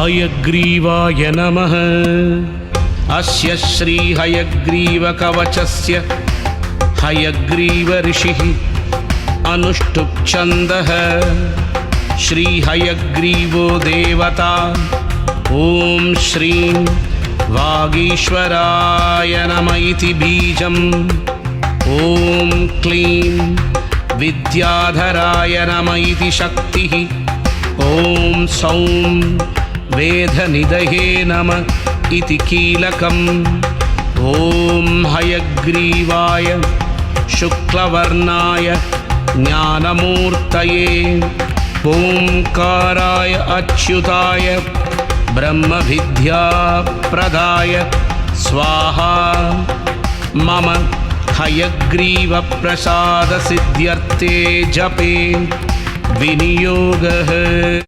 हयग्रीवाय नमः। अस्य श्री हयग्रीवकवचस्य हयग्रीव ऋषिः अनुष्टुप् छन्दः। श्री हयग्रीवो देवता। ॐ श्रीं वागीश्वराय नमः इति बीजम्। ॐ क्लीं विद्याधराय नमः इति शक्तिः। ॐ सौं वेदनिधये नमः इति कीलकम्। ॐ हयग्रीवाय शुक्लवर्णाय ज्ञानमूर्तये ओंकाराय अच्युताय ब्रह्मविद्याप्रदाय स्वाहा। मम हयग्रीवप्रसादसिद्ध्यर्थे जपे विनियोगः।